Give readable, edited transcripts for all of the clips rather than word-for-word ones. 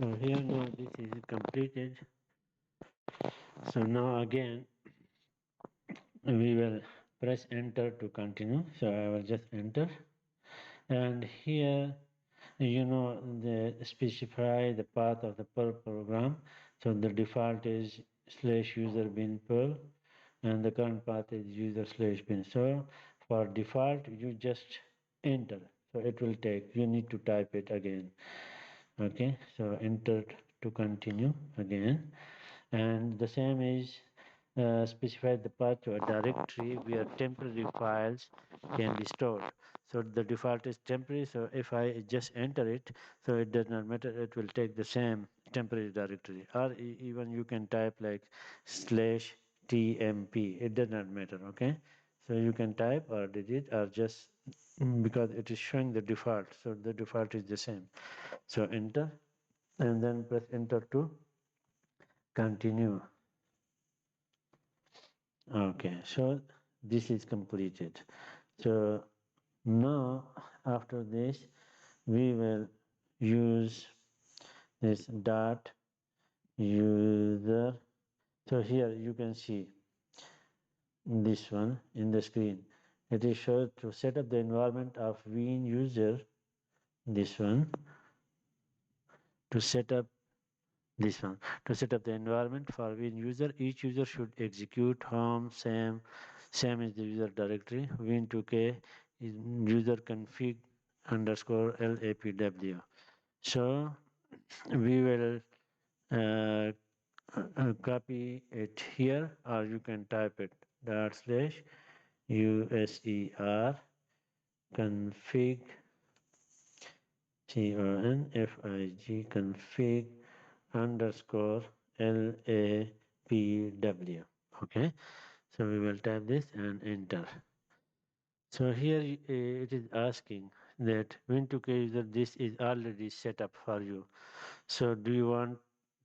So here now this is completed. So now again we will press enter to continue. So I will just enter, and here the specify the path of the Perl program. So the default is slash user bin Perl, and the current path is user slash bin. So for default you just enter, so it will take, you need to type it again. Okay, so enter to continue again, and the same is specify the path to a directory where temporary files can be stored. So the default is temporary, so if I just enter it, so it does not matter, it will take the same temporary directory, or even you can type like slash tmp, it does not matter. Okay, so you can type or delete or just because it is showing the default, so the default is the same. So enter, and then press enter to continue. Okay, so this is completed. So now after this we will use this dot user. So here you can see this one in the screen. It is shown to set up the environment of Wien user. This one to set up this one to set up the environment for Wien user. Each user should execute home same is the user directory. WIEN2K is user config underscore lapw. So we will copy it here, or you can type it dot slash user config config config underscore lapw. Okay, so we will type this and enter. So here it is asking that Win2K user, this is already set up for you. So do you want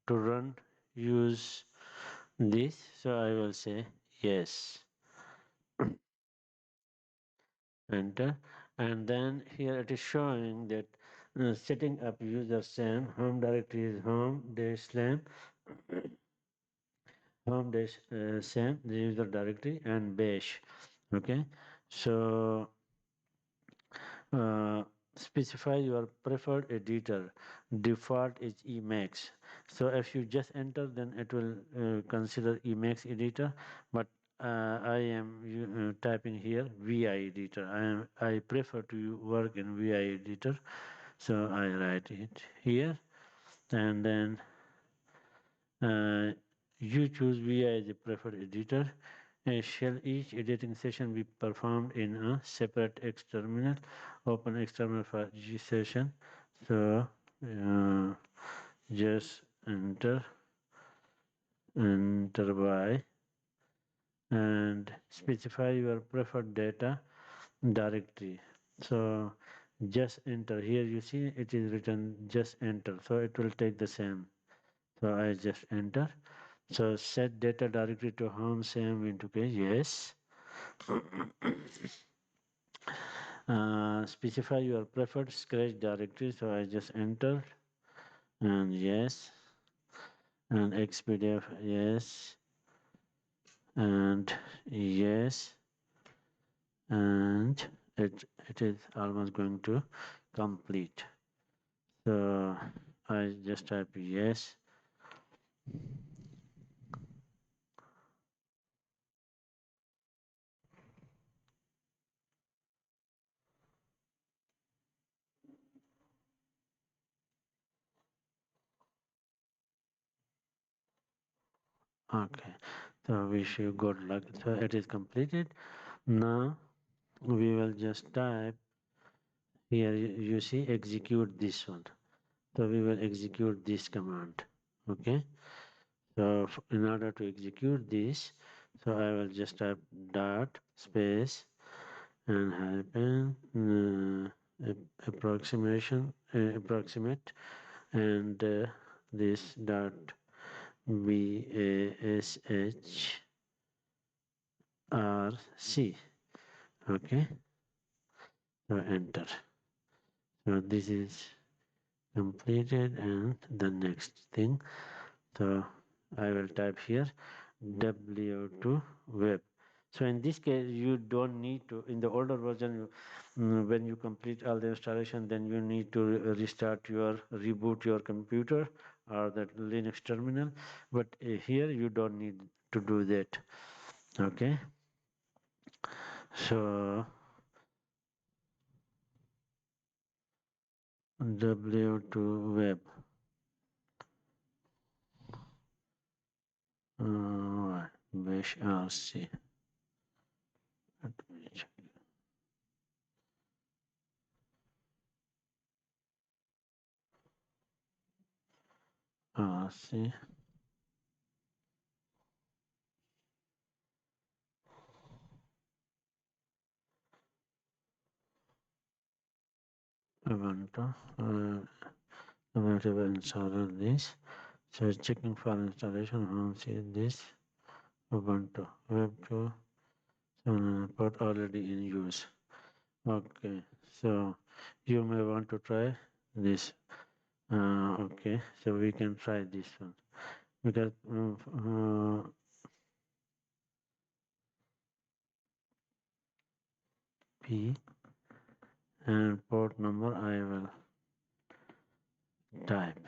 to run use this? So I will say yes. Enter, and then here it is showing that setting up user SAM, home directory is home dash slam home dash SAM, the user directory, and bash. Okay, so uh, specify your preferred editor. Default is Emacs. So if you just enter, then it will consider Emacs editor, but I am typing here VI editor. I prefer to work in VI editor, so I write it here, and then uh, you choose VI as a preferred editor. Shall each editing session be performed in a separate X terminal? Open X terminal for each session. So just enter by, and specify your preferred data directory. So just enter. Here you see it is written just enter. So it will take the same. So I just enter. So set data directory to home same into case. Yes. Specify your preferred scratch directory. So I just enter, and yes, and xpdf, yes, and yes, and it is almost going to complete. So I just type yes. Okay, so wish you good luck. So it is completed. Now we will just type here, you see execute this one. So we will execute this command. Okay, so in order to execute this, so I will just type dot space and hyphen approximate, and this dot bash rc. Okay, so enter. So this is completed, and the next thing. So I will type here W2 web. So in this case, you don't need to, in the older version, when you complete all the installation, then you need to reboot your computer or the Linux terminal. But here you don't need to do that. Okay. So W2 web. Bash RC. Let me check. RC. Ubuntu. I'm going to install this. So checking for installation. See this Ubuntu Web 2 port already in use. Okay, so you may want to try this. Okay, so we can try this one because P and port number I will type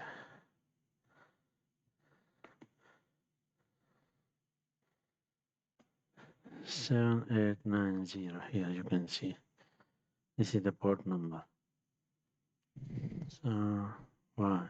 7890. Here you can see this is the port number. So why?